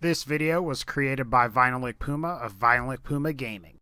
This video was created by VinylicPuma of VinylicPumaGaming.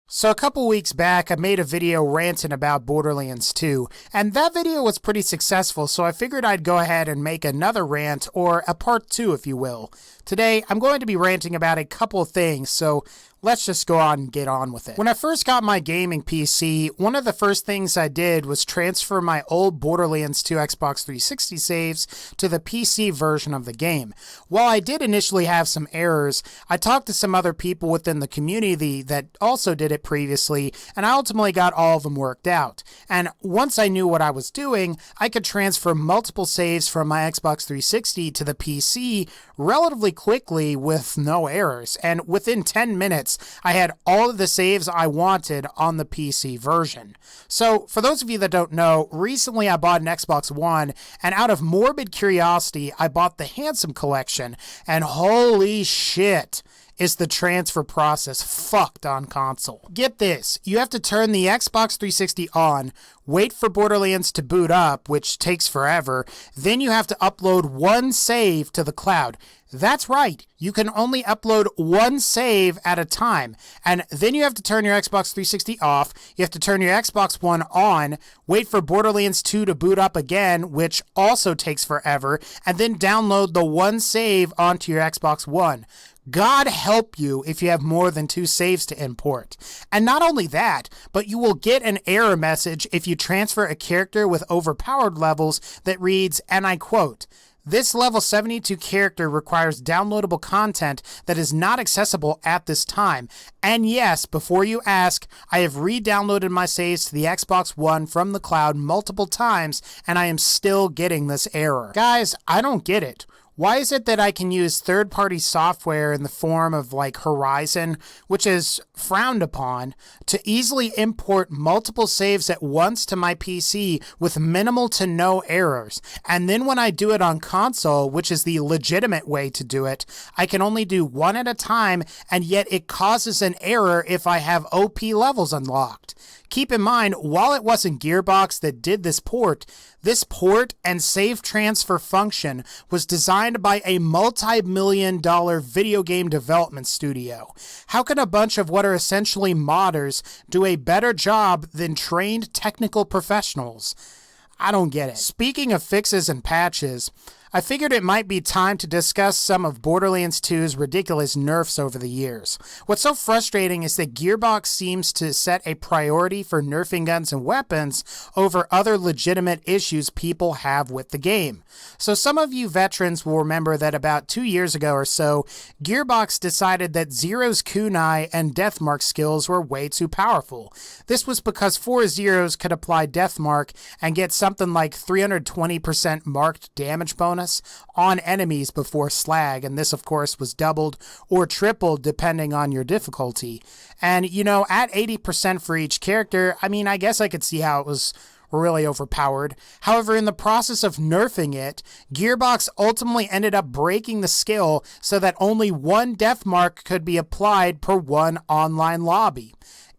So a couple weeks back, I made a video ranting about Borderlands 2, and that video was pretty successful, so I figured I'd go ahead and make another rant, or a part 2 if you will. Today, I'm going to be ranting about a couple of things, so let's just go on and get on with it. When I first got my gaming PC, one of the first things I did was transfer my old Borderlands 2 Xbox 360 saves to the PC version of the game. While I did initially have some errors, I talked to some other people within the community that also did it previously, and I ultimately got all of them worked out. And once I knew what I was doing, I could transfer multiple saves from my Xbox 360 to the PC relatively quickly with no errors, and within 10 minutes, I had all of the saves I wanted on the PC version. So, for those of you that don't know, recently I bought an Xbox One, and out of morbid curiosity, I bought the Handsome Collection, and holy shit, is the transfer process fucked on console. Get this, you have to turn the Xbox 360 on, wait for Borderlands to boot up, which takes forever, then you have to upload one save to the cloud. That's right, you can only upload one save at a time, and then you have to turn your Xbox 360 off, you have to turn your Xbox One on, wait for Borderlands 2 to boot up again, which also takes forever, and then download the one save onto your Xbox One. God help you if you have more than 2 saves to import. And not only that, but you will get an error message if you transfer a character with overpowered levels that reads, and I quote, "This level 72 character requires downloadable content that is not accessible at this time. And yes, before you ask, I have re-downloaded my saves to the Xbox One from the cloud multiple times, and I am still getting this error." Guys, I don't get it. Why is it that I can use third-party software in the form of like Horizon, which is frowned upon, to easily import multiple saves at once to my PC with minimal to no errors? And then when I do it on console, which is the legitimate way to do it, I can only do one at a time, and yet it causes an error if I have OP levels unlocked. Keep in mind, while it wasn't Gearbox that did this port and save transfer function was designed by a multi-million-dollar video game development studio. How can a bunch of what are essentially modders do a better job than trained technical professionals? I don't get it. Speaking of fixes and patches, I figured it might be time to discuss some of Borderlands 2's ridiculous nerfs over the years. What's so frustrating is that Gearbox seems to set a priority for nerfing guns and weapons over other legitimate issues people have with the game. So some of you veterans will remember that about 2 years ago or so, Gearbox decided that Zero's kunai and Deathmark skills were way too powerful. This was because 4 Zeros could apply Deathmark and get something like 320% marked damage bonus on enemies before slag, and this of course was doubled or tripled depending on your difficulty. And you know, at 80% for each character, I mean, I guess I could see how it was really overpowered. However, in the process of nerfing it, Gearbox ultimately ended up breaking the skill so that only one death mark could be applied per one online lobby.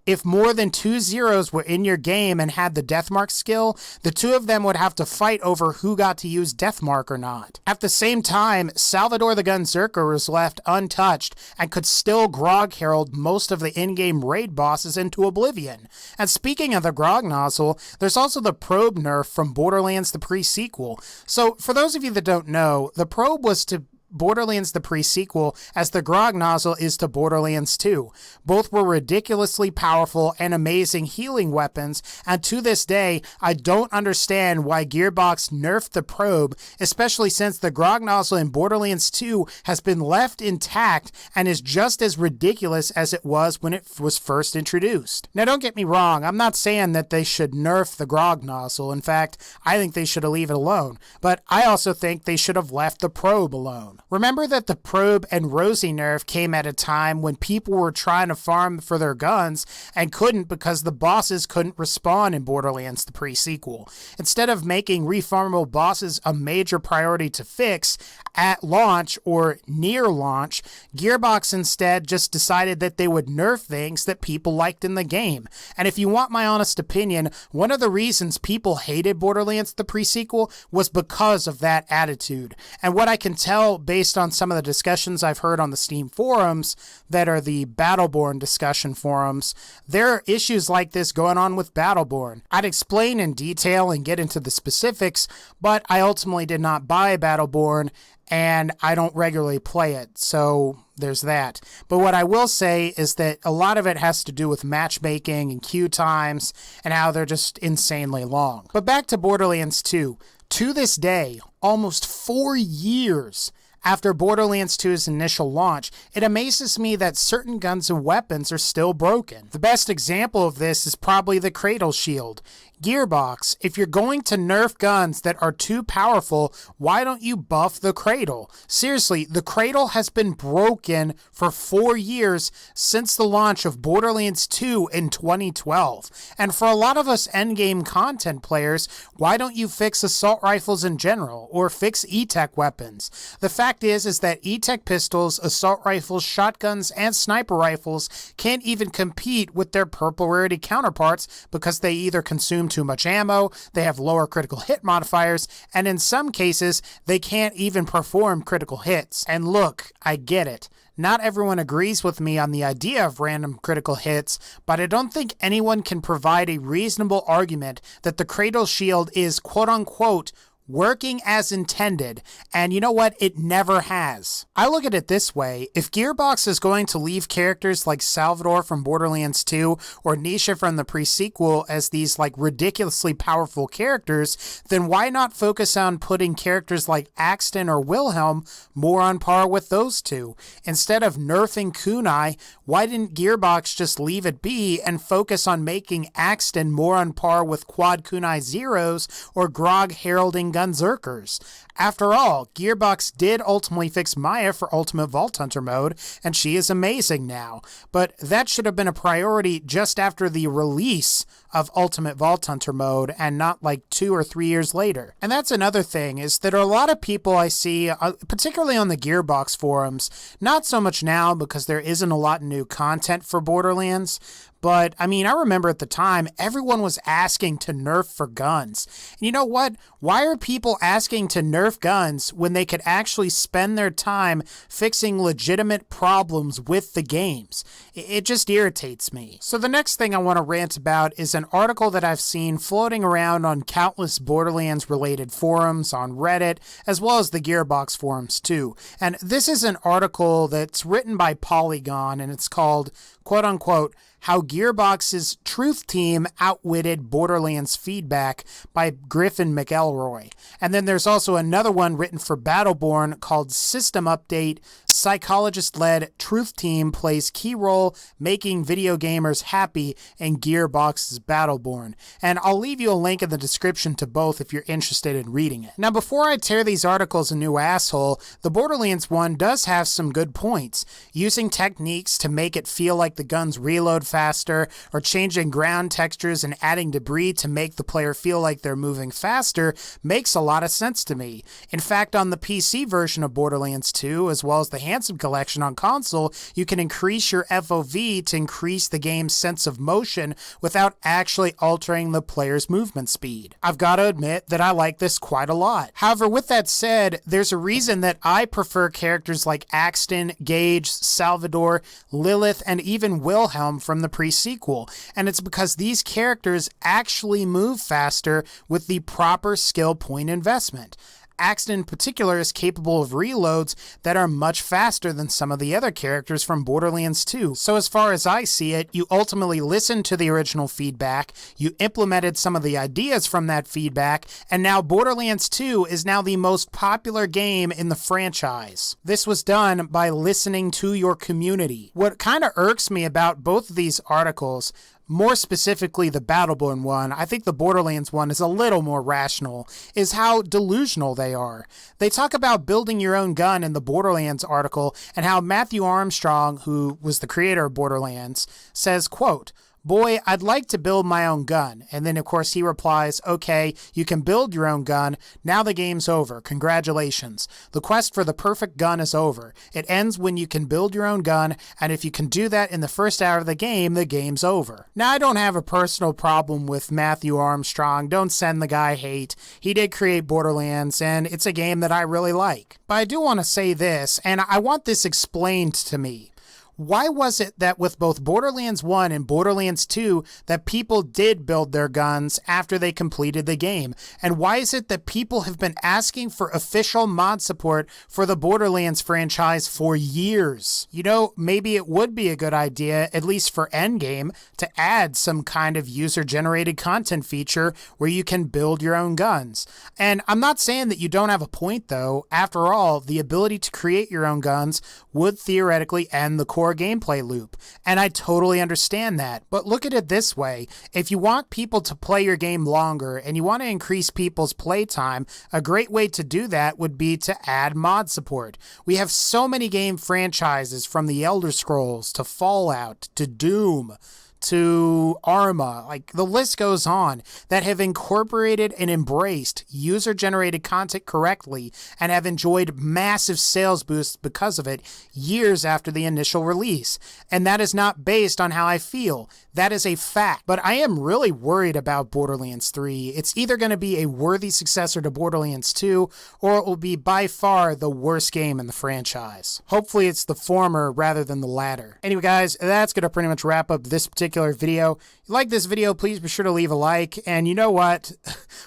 If more than 2 Zeros were in your game and had the Deathmark skill, the two of them would have to fight over who got to use Deathmark or not. At the same time, Salvador the Gunzerker was left untouched and could still Grog Herald most of the in-game raid bosses into oblivion. And speaking of the Grog Nozzle, there's also the Probe nerf from Borderlands the pre-sequel. So for those of you that don't know, the Probe was to Borderlands the pre-sequel as the Grog Nozzle is to Borderlands 2. Both were ridiculously powerful and amazing healing weapons, and to this day, I don't understand why Gearbox nerfed the Probe, especially since the Grog Nozzle in Borderlands 2 has been left intact and is just as ridiculous as it was when it was first introduced. Now don't get me wrong, I'm not saying that they should nerf the Grog Nozzle. In fact, I think they should leave it alone, but I also think they should have left the Probe alone. Remember that the Probe and Rosie nerf came at a time when people were trying to farm for their guns and couldn't because the bosses couldn't respawn in Borderlands the pre-sequel. Instead of making refarmable bosses a major priority to fix at launch or near launch, Gearbox instead just decided that they would nerf things that people liked in the game. And if you want my honest opinion, one of the reasons people hated Borderlands the pre-sequel was because of that attitude. And what I can tell based on some of the discussions I've heard on the Steam forums that are the Battleborn discussion forums, there are issues like this going on with Battleborn. I'd explain in detail and get into the specifics, but I ultimately did not buy Battleborn, and I don't regularly play it, so there's that. But what I will say is that a lot of it has to do with matchmaking and queue times and how they're just insanely long. But back to Borderlands 2. To this day, almost 4 years after Borderlands 2's initial launch, it amazes me that certain guns and weapons are still broken. The best example of this is probably the Cradle Shield. Gearbox, if you're going to nerf guns that are too powerful, why don't you buff the Cradle? Seriously, the Cradle has been broken for 4 years since the launch of Borderlands 2 in 2012. And for a lot of us endgame content players, why don't you fix assault rifles in general, or fix E-Tech weapons? The fact is that E-Tech pistols, assault rifles, shotguns, and sniper rifles can't even compete with their purple rarity counterparts because they either consume too much ammo, they have lower critical hit modifiers, and in some cases, they can't even perform critical hits. And look, I get it. Not everyone agrees with me on the idea of random critical hits, but I don't think anyone can provide a reasonable argument that the Cradle Shield is quote-unquote working as intended, and you know what? It never has. I look at it this way: if Gearbox is going to leave characters like Salvador from Borderlands 2 or Nisha from the pre-sequel as these like ridiculously powerful characters, then why not focus on putting characters like Axton or Wilhelm more on par with those two? Instead of nerfing Kunai, why didn't Gearbox just leave it be and focus on making Axton more on par with Quad Kunai Zeros or Grog heralding Gunzerkers? After all, Gearbox did ultimately fix Maya for Ultimate Vault Hunter mode, and she is amazing now. But that should have been a priority just after the release of Ultimate Vault Hunter mode, and not like 2 or 3 years later. And that's another thing, is that there are a lot of people I see, particularly on the Gearbox forums, not so much now because there isn't a lot of new content for Borderlands, but, I mean, I remember at the time, everyone was asking to nerf for guns. And you know what? Why are people asking to nerf guns when they could actually spend their time fixing legitimate problems with the games? It just irritates me. So the next thing I want to rant about is an article that I've seen floating around on countless Borderlands-related forums on Reddit, as well as the Gearbox forums too. And this is an article that's written by Polygon, and it's called, quote-unquote, How Gearbox's Truth Team Outwitted Borderlands Feedback by Griffin McElroy. And then there's also another one written for Battleborn called System Update, Psychologist-Led Truth Team Plays Key Role Making Video Gamers Happy in Gearbox's Battleborn. And I'll leave you a link in the description to both if you're interested in reading it. Now, before I tear these articles a new asshole, the Borderlands one does have some good points. Using techniques to make it feel like the guns reload faster, or changing ground textures and adding debris to make the player feel like they're moving faster makes a lot of sense to me. In fact, on the PC version of Borderlands 2, as well as the Handsome Collection on console, you can increase your FOV to increase the game's sense of motion without actually altering the player's movement speed. I've got to admit that I like this quite a lot. However, with that said, there's a reason that I prefer characters like Axton, Gage, Salvador, Lilith, and even Wilhelm from the pre-sequel, and it's because these characters actually move faster with the proper skill point investment. Axton in particular is capable of reloads that are much faster than some of the other characters from Borderlands 2. So as far as I see it, you ultimately listened to the original feedback, you implemented some of the ideas from that feedback, and now Borderlands 2 is now the most popular game in the franchise. This was done by listening to your community. What kind of irks me about both of these articles, more specifically the Battleborn one, I think the Borderlands one is a little more rational, is how delusional they are. They talk about building your own gun in the Borderlands article, and how Matthew Armstrong, who was the creator of Borderlands, says, quote, "Boy, I'd like to build my own gun." And then, of course, he replies, "Okay, you can build your own gun. Now the game's over. Congratulations. The quest for the perfect gun is over. It ends when you can build your own gun, and if you can do that in the first hour of the game's over." Now, I don't have a personal problem with Matthew Armstrong. Don't send the guy hate. He did create Borderlands, and it's a game that I really like. But I do want to say this, and I want this explained to me. Why was it that with both Borderlands 1 and Borderlands 2 that people did build their guns after they completed the game? And why is it that people have been asking for official mod support for the Borderlands franchise for years? You know, maybe it would be a good idea, at least for Endgame, to add some kind of user-generated content feature where you can build your own guns. And I'm not saying that you don't have a point, though. After all, the ability to create your own guns would theoretically end the core gameplay loop, and I totally understand that. But look at it this way: if you want people to play your game longer and you want to increase people's playtime, a great way to do that would be to add mod support. We have so many game franchises, from the Elder Scrolls to Fallout to Doom to Arma, like the list goes on, that have incorporated and embraced user-generated content correctly and have enjoyed massive sales boosts because of it years after the initial release. And that is not based on how I feel. That is a fact. But I am really worried about Borderlands 3. It's either going to be a worthy successor to Borderlands 2, or it will be by far the worst game in the franchise. Hopefully it's the former rather than the latter. Anyway, guys, that's going to pretty much wrap up this particular video. If you like this video, please be sure to leave a like. And you know what?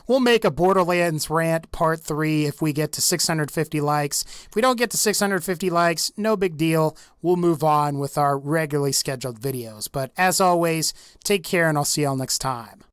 We'll make a Borderlands rant part 3 if we get to 650 likes. If we don't get to 650 likes, no big deal. We'll move on with our regularly scheduled videos. But as always, take care, and I'll see y'all next time.